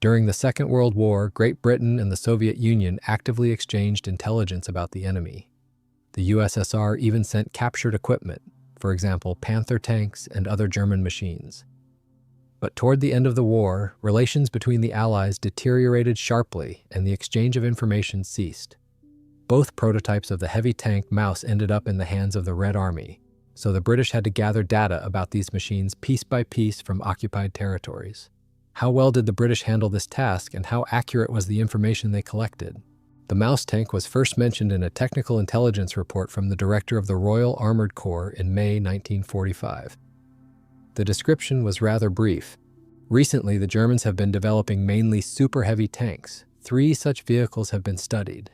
During the Second World War, Great Britain and the Soviet Union actively exchanged intelligence about the enemy. The USSR even sent captured equipment, for example, Panther tanks and other German machines. But toward the end of the war, relations between the Allies deteriorated sharply and the exchange of information ceased. Both prototypes of the heavy tank Maus ended up in the hands of the Red Army, so the British had to gather data about these machines piece by piece from occupied territories. How well did the British handle this task, and how accurate was the information they collected? The Maus tank was first mentioned in a technical intelligence report from the director of the Royal Armoured Corps in May 1945. The description was rather brief. Recently, the Germans have been developing mainly super heavy tanks. 3 such vehicles have been studied.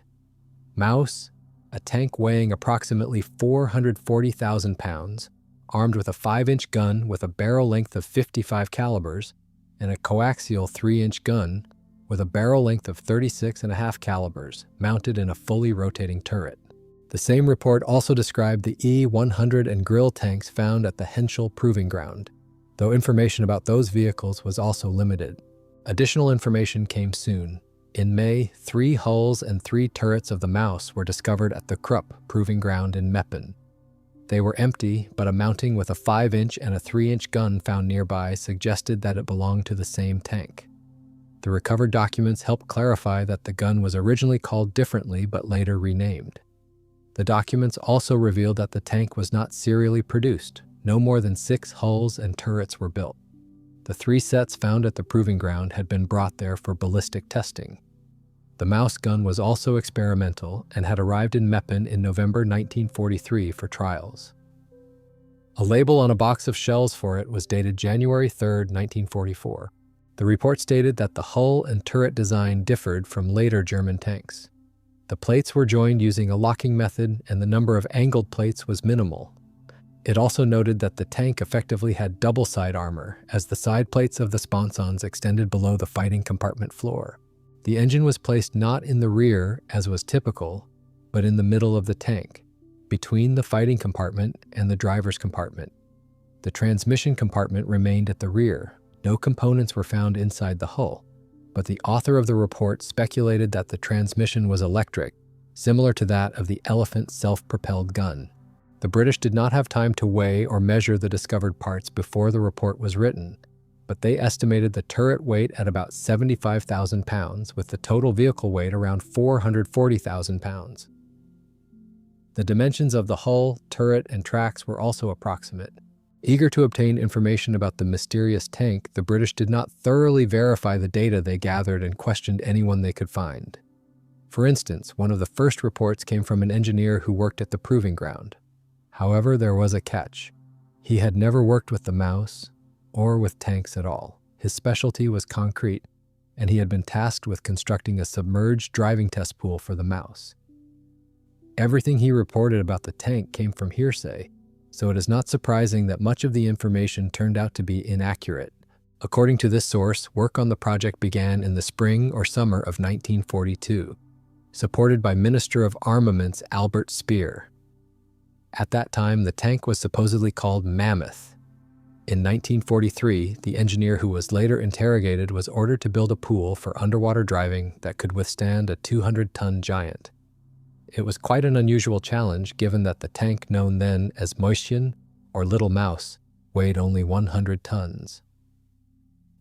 Maus, a tank weighing approximately 440,000 pounds, armed with a 5-inch gun with a barrel length of 55 calibers, and a coaxial 3-inch gun with a barrel length of 36.5 calibers, mounted in a fully rotating turret. The same report also described the E-100 and Grill tanks found at the Henschel Proving Ground, though information about those vehicles was also limited. Additional information came soon. In May, 3 hulls and 3 turrets of the Maus were discovered at the Krupp Proving Ground in Meppen. They were empty, but a mounting with a 5-inch and a 3-inch gun found nearby suggested that it belonged to the same tank. The recovered documents helped clarify that the gun was originally called differently but later renamed. The documents also revealed that the tank was not serially produced. No more than 6 hulls and turrets were built. The 3 sets found at the proving ground had been brought there for ballistic testing. The Maus gun was also experimental and had arrived in Meppen in November 1943 for trials. A label on a box of shells for it was dated January 3, 1944. The report stated that the hull and turret design differed from later German tanks. The plates were joined using a locking method, and the number of angled plates was minimal. It also noted that the tank effectively had double side armor, as the side plates of the sponsons extended below the fighting compartment floor. The engine was placed not in the rear, as was typical, but in the middle of the tank, between the fighting compartment and the driver's compartment. The transmission compartment remained at the rear. No components were found inside the hull, but the author of the report speculated that the transmission was electric, similar to that of the Elephant self-propelled gun. The British did not have time to weigh or measure the discovered parts before the report was written, but they estimated the turret weight at about 75,000 pounds, with the total vehicle weight around 440,000 pounds. The dimensions of the hull, turret, and tracks were also approximate. Eager to obtain information about the mysterious tank, the British did not thoroughly verify the data they gathered and questioned anyone they could find. For instance, one of the first reports came from an engineer who worked at the proving ground. However, there was a catch. He had never worked with the Maus or with tanks at all. His specialty was concrete, and he had been tasked with constructing a submerged driving test pool for the Maus. Everything he reported about the tank came from hearsay, so it is not surprising that much of the information turned out to be inaccurate. According to this source, work on the project began in the spring or summer of 1942, supported by Minister of Armaments Albert Speer. At that time, the tank was supposedly called Mammoth. In 1943, the engineer who was later interrogated was ordered to build a pool for underwater driving that could withstand a 200-ton giant. It was quite an unusual challenge, given that the tank known then as Mäuschen, or Little Mouse, weighed only 100 tons.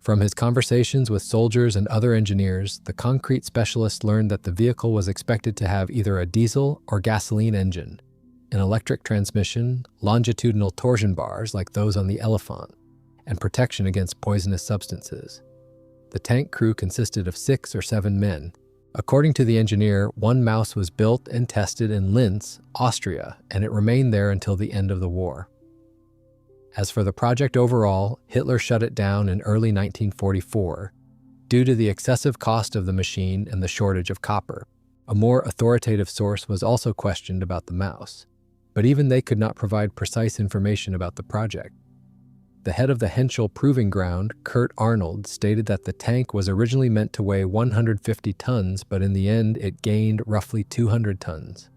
From his conversations with soldiers and other engineers, the concrete specialist learned that the vehicle was expected to have either a diesel or gasoline engine, an electric transmission, longitudinal torsion bars like those on the Elephant, and protection against poisonous substances. The tank crew consisted of 6 or 7 men. According to the engineer, one Maus was built and tested in Linz, Austria, and it remained there until the end of the war. As for the project overall, Hitler shut it down in early 1944 due to the excessive cost of the machine and the shortage of copper. A more authoritative source was also questioned about the Maus, but even they could not provide precise information about the project. The head of the Henschel Proving Ground, Kurt Arnold, stated that the tank was originally meant to weigh 150 tons, but in the end it gained roughly 200 tons.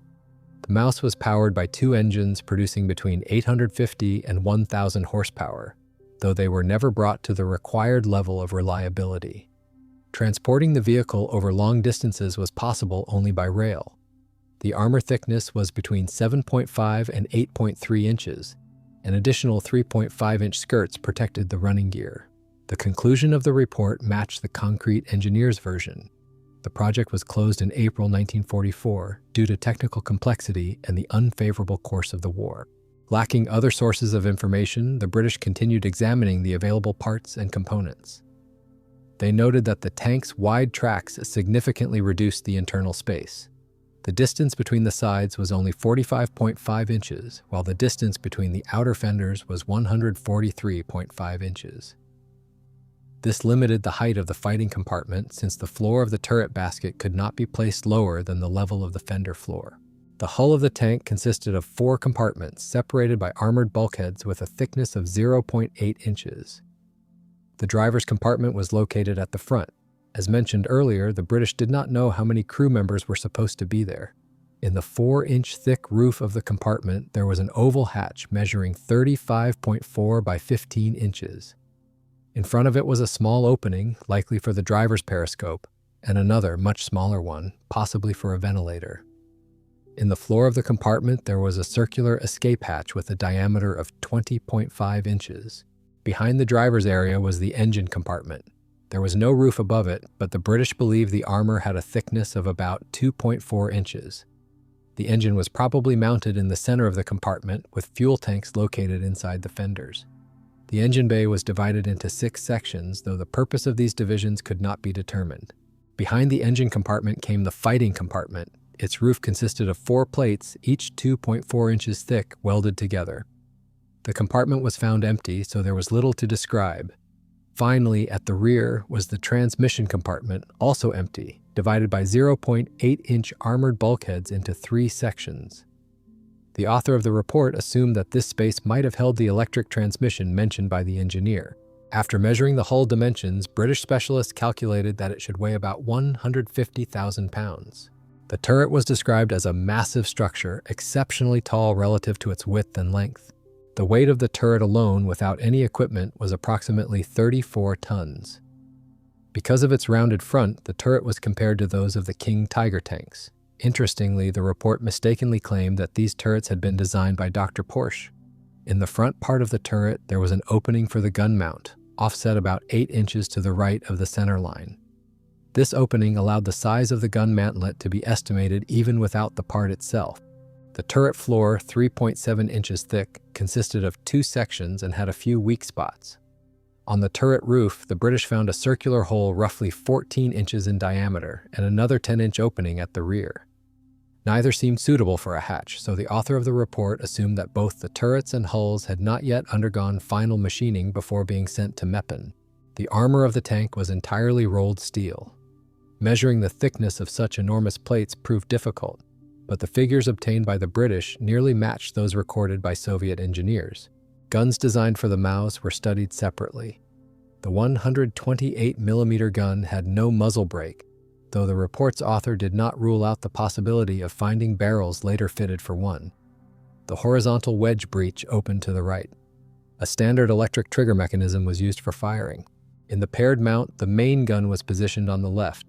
The Maus was powered by 2 engines producing between 850 and 1,000 horsepower, though they were never brought to the required level of reliability. Transporting the vehicle over long distances was possible only by rail. The armor thickness was between 7.5 and 8.3 inches. An additional 3.5-inch skirts protected the running gear. The conclusion of the report matched the concrete engineer's version. The project was closed in April 1944 due to technical complexity and the unfavorable course of the war. Lacking other sources of information, the British continued examining the available parts and components. They noted that the tank's wide tracks significantly reduced the internal space. The distance between the sides was only 45.5 inches, while the distance between the outer fenders was 143.5 inches. This limited the height of the fighting compartment since the floor of the turret basket could not be placed lower than the level of the fender floor. The hull of the tank consisted of 4 compartments separated by armored bulkheads with a thickness of 0.8 inches. The driver's compartment was located at the front. As mentioned earlier, the British did not know how many crew members were supposed to be there. In the 4-inch thick roof of the compartment, there was an oval hatch measuring 35.4 by 15 inches. In front of it was a small opening, likely for the driver's periscope, and another, much smaller one, possibly for a ventilator. In the floor of the compartment, there was a circular escape hatch with a diameter of 20.5 inches. Behind the driver's area was the engine compartment. There was no roof above it, but the British believed the armor had a thickness of about 2.4 inches. The engine was probably mounted in the center of the compartment, with fuel tanks located inside the fenders. The engine bay was divided into 6 sections, though the purpose of these divisions could not be determined. Behind the engine compartment came the fighting compartment. Its roof consisted of 4 plates, each 2.4 inches thick, welded together. The compartment was found empty, so there was little to describe. Finally, at the rear was the transmission compartment, also empty, divided by 0.8-inch armored bulkheads into 3 sections. The author of the report assumed that this space might have held the electric transmission mentioned by the engineer. After measuring the hull dimensions, British specialists calculated that it should weigh about 150,000 pounds. The turret was described as a massive structure, exceptionally tall relative to its width and length. The weight of the turret alone, without any equipment, was approximately 34 tons. Because of its rounded front, the turret was compared to those of the King Tiger tanks. Interestingly, the report mistakenly claimed that these turrets had been designed by Dr. Porsche. In the front part of the turret, there was an opening for the gun mount, offset about 8 inches to the right of the center line. This opening allowed the size of the gun mantlet to be estimated even without the part itself. The turret floor, 3.7 inches thick, consisted of 2 sections and had a few weak spots. On the turret roof, the British found a circular hole roughly 14 inches in diameter and another 10-inch opening at the rear. Neither seemed suitable for a hatch, so the author of the report assumed that both the turrets and hulls had not yet undergone final machining before being sent to Meppen. The armor of the tank was entirely rolled steel. Measuring the thickness of such enormous plates proved difficult, but the figures obtained by the British nearly matched those recorded by Soviet engineers. Guns designed for the Maus were studied separately. The 128mm gun had no muzzle brake, though the report's author did not rule out the possibility of finding barrels later fitted for one. The horizontal wedge breech opened to the right. A standard electric trigger mechanism was used for firing. In the paired mount, the main gun was positioned on the left.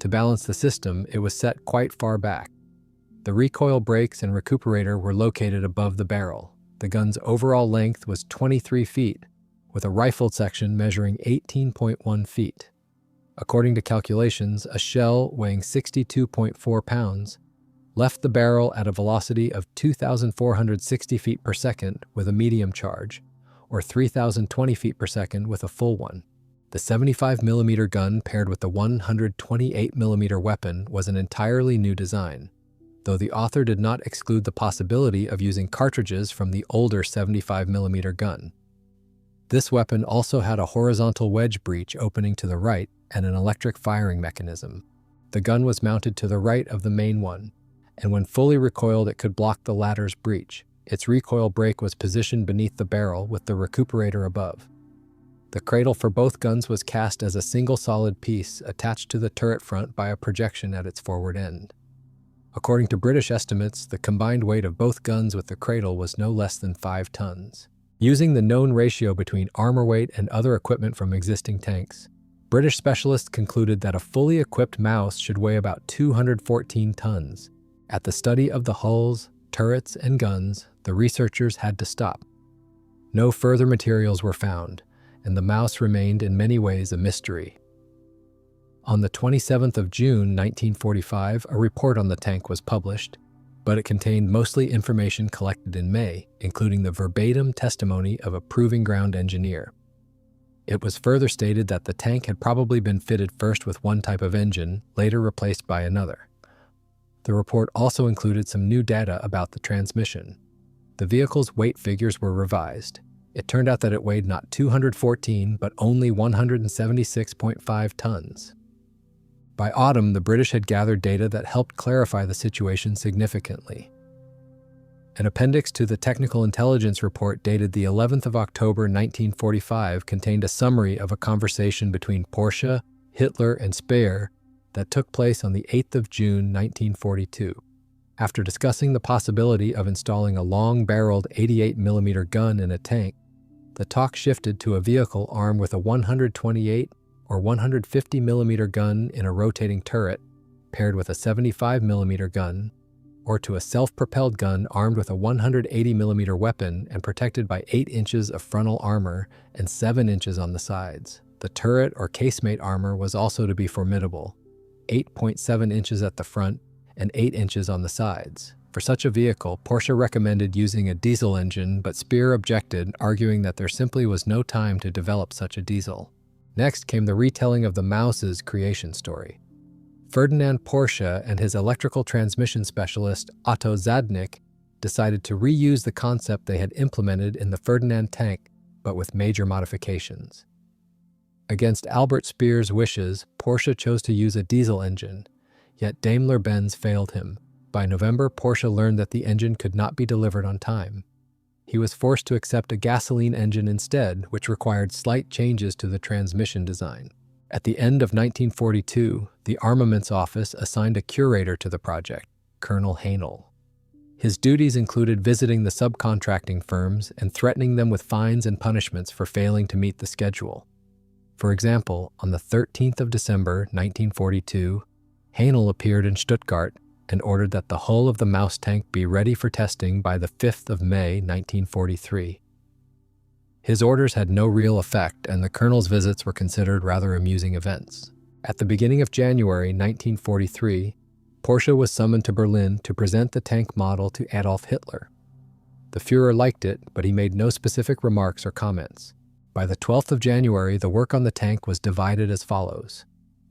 To balance the system, it was set quite far back. The recoil brakes and recuperator were located above the barrel. The gun's overall length was 23 feet, with a rifled section measuring 18.1 feet. According to calculations, a shell weighing 62.4 pounds left the barrel at a velocity of 2,460 feet per second with a medium charge, or 3,020 feet per second with a full one. The 75mm gun paired with the 128mm weapon was an entirely new design, though the author did not exclude the possibility of using cartridges from the older 75mm gun. This weapon also had a horizontal wedge breech opening to the right and an electric firing mechanism. The gun was mounted to the right of the main one, and when fully recoiled it could block the latter's breech. Its recoil brake was positioned beneath the barrel with the recuperator above. The cradle for both guns was cast as a single solid piece attached to the turret front by a projection at its forward end. According to British estimates, the combined weight of both guns with the cradle was no less than 5 tons. Using the known ratio between armor weight and other equipment from existing tanks, British specialists concluded that a fully equipped Maus should weigh about 214 tons. At the study of the hulls, turrets, and guns, the researchers had to stop. No further materials were found, and the Maus remained in many ways a mystery. On the 27th of June 1945, a report on the tank was published, but it contained mostly information collected in May, including the verbatim testimony of a proving ground engineer. It was further stated that the tank had probably been fitted first with one type of engine, later replaced by another. The report also included some new data about the transmission. The vehicle's weight figures were revised. It turned out that it weighed not 214, but only 176.5 tons. By autumn, the British had gathered data that helped clarify the situation significantly. An appendix to the Technical Intelligence Report dated the 11th of October 1945 contained a summary of a conversation between Porsche, Hitler, and Speer that took place on the 8th of June 1942. After discussing the possibility of installing a long-barreled 88mm gun in a tank, the talk shifted to a vehicle armed with a 128 or 150mm gun in a rotating turret, paired with a 75mm gun, or to a self-propelled gun armed with a 180mm weapon and protected by 8 inches of frontal armor and 7 inches on the sides. The turret or casemate armor was also to be formidable, 8.7 inches at the front and 8 inches on the sides. For such a vehicle, Porsche recommended using a diesel engine, but Speer objected, arguing that there simply was no time to develop such a diesel. Next came the retelling of the Maus's creation story. Ferdinand Porsche and his electrical transmission specialist Otto Zadnik decided to reuse the concept they had implemented in the Ferdinand tank, but with major modifications. Against Albert Speer's wishes, Porsche chose to use a diesel engine, yet Daimler-Benz failed him. By November, Porsche learned that the engine could not be delivered on time. He was forced to accept a gasoline engine instead, which required slight changes to the transmission design. At the end of 1942, the Armaments Office assigned a curator to the project, Colonel Haenel. His duties included visiting the subcontracting firms and threatening them with fines and punishments for failing to meet the schedule. For example, on the 13th of December 1942, Haenel appeared in Stuttgart and ordered that the hull of the Maus tank be ready for testing by the 5th of May 1943. His orders had no real effect, and the colonel's visits were considered rather amusing events. At the beginning of January 1943, Porsche was summoned to Berlin to present the tank model to Adolf Hitler. The Führer liked it, but he made no specific remarks or comments. By the 12th of January, the work on the tank was divided as follows.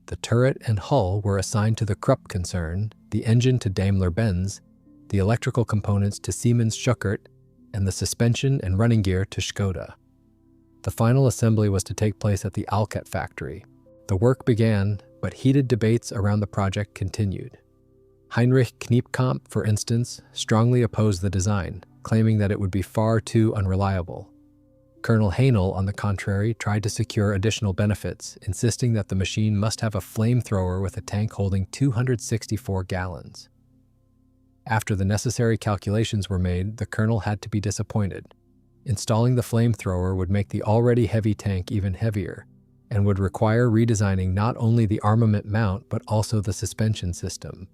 The turret and hull were assigned to the Krupp concern, the engine to Daimler-Benz, the electrical components to Siemens-Schuckert, and the suspension and running gear to Škoda. The final assembly was to take place at the Alket factory. The work began, but heated debates around the project continued. Heinrich Kniepkamp, for instance, strongly opposed the design, claiming that it would be far too unreliable. Colonel Haenel, on the contrary, tried to secure additional benefits, insisting that the machine must have a flamethrower with a tank holding 264 gallons. After the necessary calculations were made, the colonel had to be disappointed. Installing the flamethrower would make the already heavy tank even heavier, and would require redesigning not only the armament mount but also the suspension system.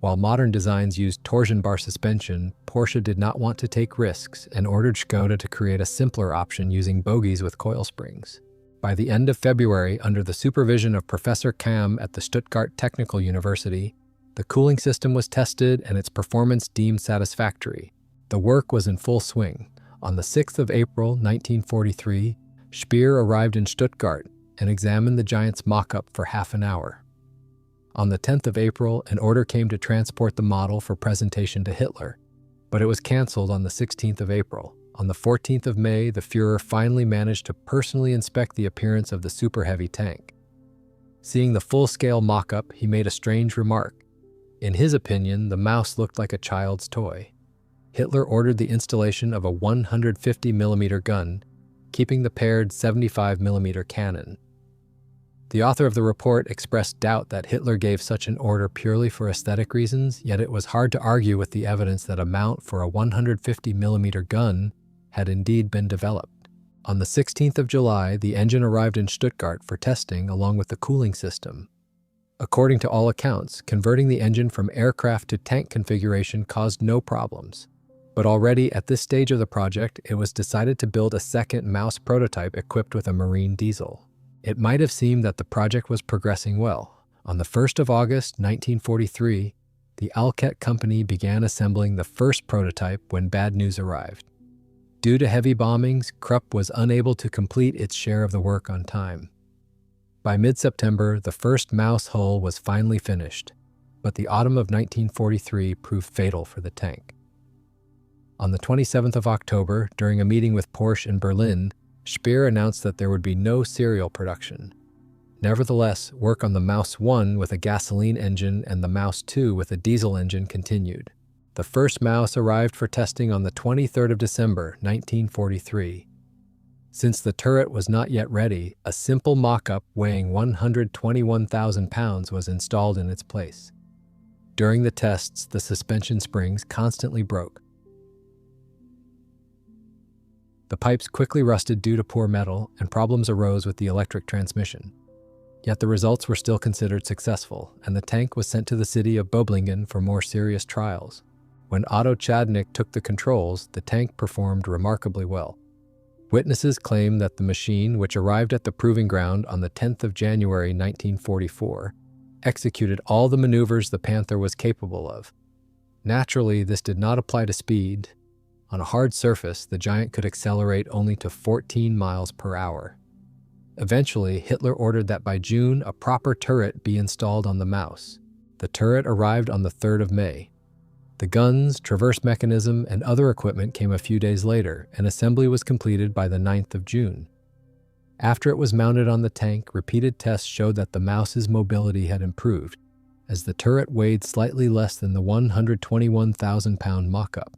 While modern designs used torsion bar suspension, Porsche did not want to take risks and ordered Škoda to create a simpler option using bogies with coil springs. By the end of February, under the supervision of Professor Kamm at the Stuttgart Technical University, the cooling system was tested and its performance deemed satisfactory. The work was in full swing. On the 6th of April 1943, Speer arrived in Stuttgart and examined the giant's mock-up for half an hour. On the 10th of April, an order came to transport the model for presentation to Hitler, but it was canceled on the 16th of April. On the 14th of May, the Führer finally managed to personally inspect the appearance of the super heavy tank. Seeing the full-scale mock-up, he made a strange remark. In his opinion, the Maus looked like a child's toy. Hitler ordered the installation of a 150mm gun, keeping the paired 75mm cannon. The author of the report expressed doubt that Hitler gave such an order purely for aesthetic reasons, yet it was hard to argue with the evidence that a mount for a 150mm gun had indeed been developed. On the 16th of July, the engine arrived in Stuttgart for testing along with the cooling system. According to all accounts, converting the engine from aircraft to tank configuration caused no problems. But already at this stage of the project, it was decided to build a second Maus prototype equipped with a marine diesel. It might have seemed that the project was progressing well. On the 1st of August, 1943, the Alket company began assembling the first prototype when bad news arrived. Due to heavy bombings, Krupp was unable to complete its share of the work on time. By mid-September, the first Maus hull was finally finished, but the autumn of 1943 proved fatal for the tank. On the 27th of October, during a meeting with Porsche in Berlin, Speer announced that there would be no serial production. Nevertheless, work on the Maus 1 with a gasoline engine and the Maus 2 with a diesel engine continued. The first Maus arrived for testing on the 23rd of December, 1943. Since the turret was not yet ready, a simple mock-up weighing 121,000 pounds was installed in its place. During the tests, the suspension springs constantly broke. The pipes quickly rusted due to poor metal, and problems arose with the electric transmission. Yet the results were still considered successful, and the tank was sent to the city of Böblingen for more serious trials. When Otto Chadnick took the controls, the tank performed remarkably well. Witnesses claim that the machine, which arrived at the proving ground on the 10th of January 1944, executed all the maneuvers the Panther was capable of. Naturally, this did not apply to speed. On a hard surface, the Giant could accelerate only to 14 miles per hour. Eventually, Hitler ordered that by June, a proper turret be installed on the Maus. The turret arrived on the 3rd of May. The guns, traverse mechanism, and other equipment came a few days later, and assembly was completed by the 9th of June. After it was mounted on the tank, repeated tests showed that the Maus's mobility had improved, as the turret weighed slightly less than the 121,000-pound mock-up.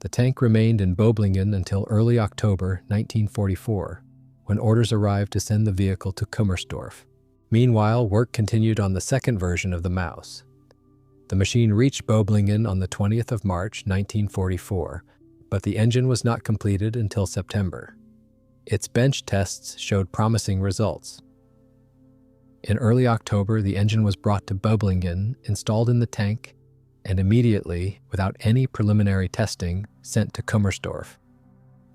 The tank remained in Böblingen until early October 1944, when orders arrived to send the vehicle to Kummersdorf. Meanwhile, work continued on the second version of the Maus. The machine reached Böblingen on the 20th of March 1944, but the engine was not completed until September. Its bench tests showed promising results. In early October, the engine was brought to Böblingen, installed in the tank, and immediately, without any preliminary testing, sent to Kummersdorf.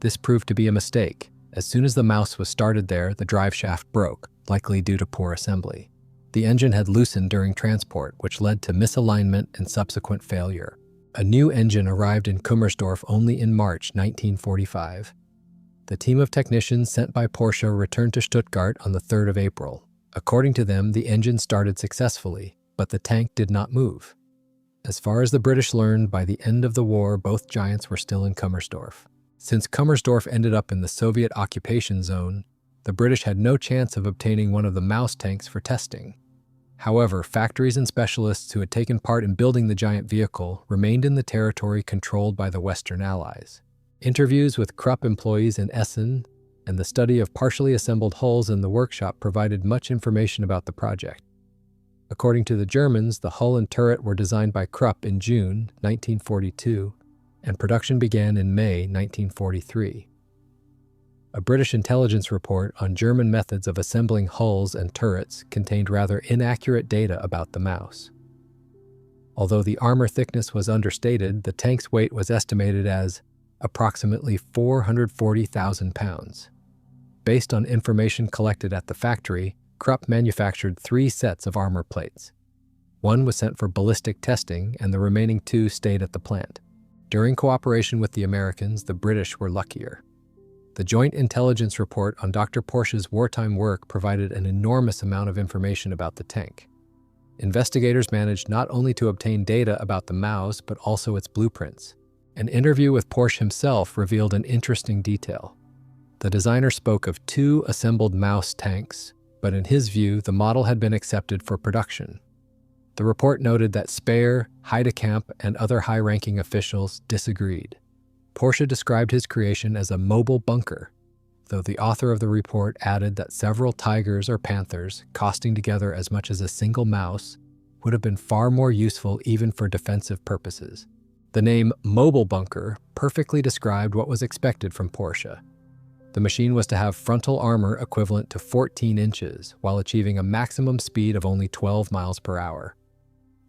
This proved to be a mistake. As soon as the Maus was started there, the drive shaft broke, likely due to poor assembly. The engine had loosened during transport, which led to misalignment and subsequent failure. A new engine arrived in Kummersdorf only in March 1945. The team of technicians sent by Porsche returned to Stuttgart on the 3rd of April. According to them, the engine started successfully, but the tank did not move. As far as the British learned, by the end of the war, both Giants were still in Kummersdorf. Since Kummersdorf ended up in the Soviet occupation zone, the British had no chance of obtaining one of the Maus tanks for testing. However, factories and specialists who had taken part in building the giant vehicle remained in the territory controlled by the Western Allies. Interviews with Krupp employees in Essen and the study of partially assembled hulls in the workshop provided much information about the project. According to the Germans, the hull and turret were designed by Krupp in June 1942, and production began in May 1943. A British intelligence report on German methods of assembling hulls and turrets contained rather inaccurate data about the Maus. Although the armor thickness was understated, the tank's weight was estimated as approximately 440,000 pounds. Based on information collected at the factory, Krupp manufactured 3 sets of armor plates. One was sent for ballistic testing, and the remaining 2 stayed at the plant. During cooperation with the Americans, the British were luckier. The Joint Intelligence Report on Dr. Porsche's wartime work provided an enormous amount of information about the tank. Investigators managed not only to obtain data about the Maus, but also its blueprints. An interview with Porsche himself revealed an interesting detail. The designer spoke of 2 assembled Maus tanks, but in his view, the model had been accepted for production. The report noted that Speer, Heidekamp, and other high-ranking officials disagreed. Porsche described his creation as a mobile bunker, though the author of the report added that several Tigers or Panthers, costing together as much as a single Maus, would have been far more useful even for defensive purposes. The name mobile bunker perfectly described what was expected from Porsche. The machine was to have frontal armor equivalent to 14 inches, while achieving a maximum speed of only 12 miles per hour.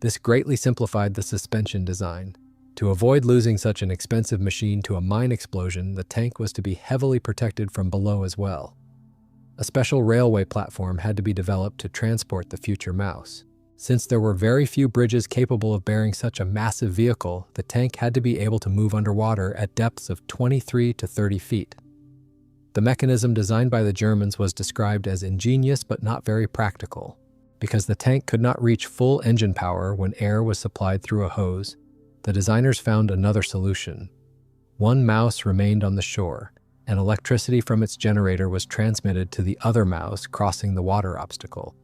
This greatly simplified the suspension design. To avoid losing such an expensive machine to a mine explosion, the tank was to be heavily protected from below as well. A special railway platform had to be developed to transport the future Maus. Since there were very few bridges capable of bearing such a massive vehicle, the tank had to be able to move underwater at depths of 23 to 30 feet. The mechanism designed by the Germans was described as ingenious but not very practical. Because the tank could not reach full engine power when air was supplied through a hose, the designers found another solution. One Maus remained on the shore, and electricity from its generator was transmitted to the other Maus crossing the water obstacle.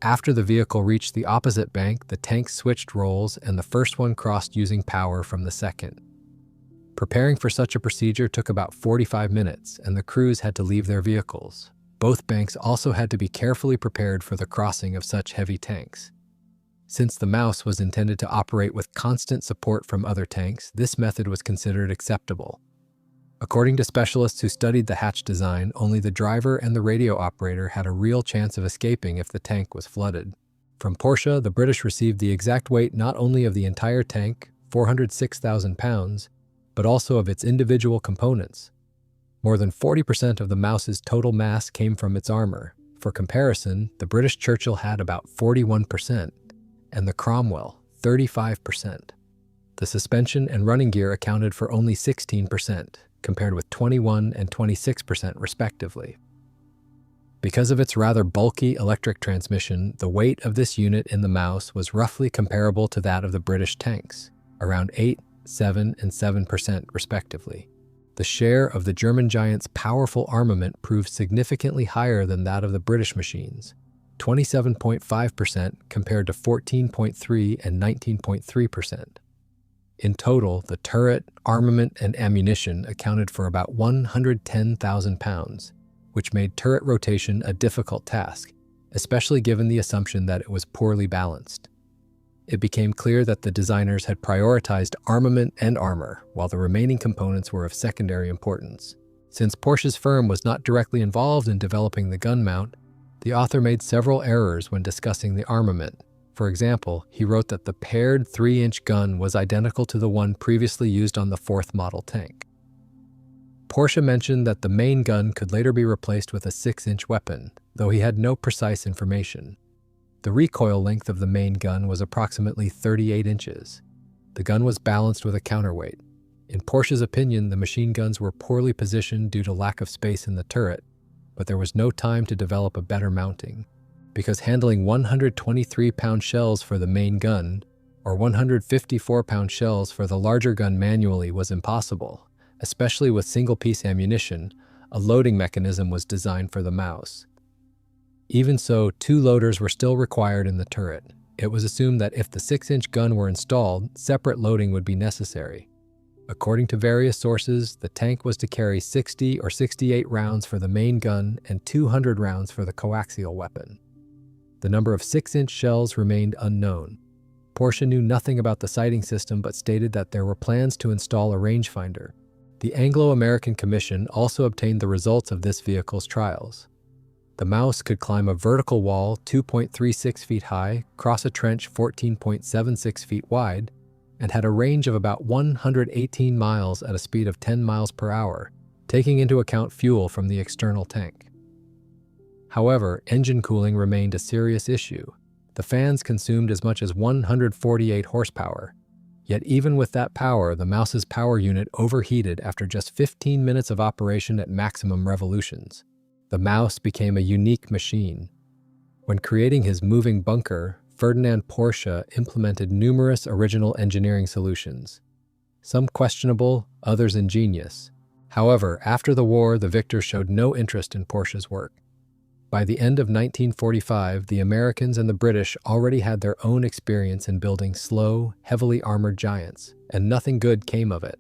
After the vehicle reached the opposite bank, the tank switched roles and the first one crossed using power from the second. Preparing for such a procedure took about 45 minutes, and the crews had to leave their vehicles. Both banks also had to be carefully prepared for the crossing of such heavy tanks. Since the Maus was intended to operate with constant support from other tanks, this method was considered acceptable. According to specialists who studied the hatch design, only the driver and the radio operator had a real chance of escaping if the tank was flooded. From Porsche, the British received the exact weight not only of the entire tank, 406,000 pounds, but also of its individual components. More than 40% of the Maus's total mass came from its armor. For comparison, the British Churchill had about 41%, and the Cromwell, 35%. The suspension and running gear accounted for only 16%, compared with 21% and 26% respectively. Because of its rather bulky electric transmission, the weight of this unit in the Maus was roughly comparable to that of the British tanks, around 8%, 7%, and 7% respectively. The share of the German giant's powerful armament proved significantly higher than that of the British machines, 27.5% compared to 14.3% and 19.3%. In total, the turret, armament, and ammunition accounted for about 110,000 pounds, which made turret rotation a difficult task, especially given the assumption that it was poorly balanced. It became clear that the designers had prioritized armament and armor, while the remaining components were of secondary importance. Since Porsche's firm was not directly involved in developing the gun mount, the author made several errors when discussing the armament. For example, he wrote that the paired 3-inch gun was identical to the one previously used on the 4th model tank. Porsche mentioned that the main gun could later be replaced with a 6-inch weapon, though he had no precise information. The recoil length of the main gun was approximately 38 inches. The gun was balanced with a counterweight. In Porsche's opinion, the machine guns were poorly positioned due to lack of space in the turret, but there was no time to develop a better mounting. Because handling 123-pound shells for the main gun, or 154-pound shells for the larger gun manually was impossible, especially with single-piece ammunition, a loading mechanism was designed for the Maus. Even so, 2 loaders were still required in the turret. It was assumed that if the 6-inch gun were installed, separate loading would be necessary. According to various sources, the tank was to carry 60 or 68 rounds for the main gun and 200 rounds for the coaxial weapon. The number of 6-inch shells remained unknown. Porsche knew nothing about the sighting system but stated that there were plans to install a rangefinder. The Anglo-American Commission also obtained the results of this vehicle's trials. The Maus could climb a vertical wall 2.36 feet high, cross a trench 14.76 feet wide, and had a range of about 118 miles at a speed of 10 miles per hour, taking into account fuel from the external tank. However, engine cooling remained a serious issue. The fans consumed as much as 148 horsepower. Yet even with that power, the Maus's power unit overheated after just 15 minutes of operation at maximum revolutions. The Maus became a unique machine. When creating his moving bunker, Ferdinand Porsche implemented numerous original engineering solutions, some questionable, others ingenious. However, after the war, the victors showed no interest in Porsche's work. By the end of 1945, the Americans and the British already had their own experience in building slow, heavily armored giants, and nothing good came of it.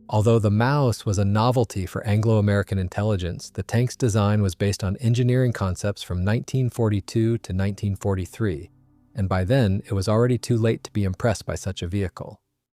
Although the Maus was a novelty for Anglo-American intelligence, the tank's design was based on engineering concepts from 1942 to 1943, and by then it was already too late to be impressed by such a vehicle.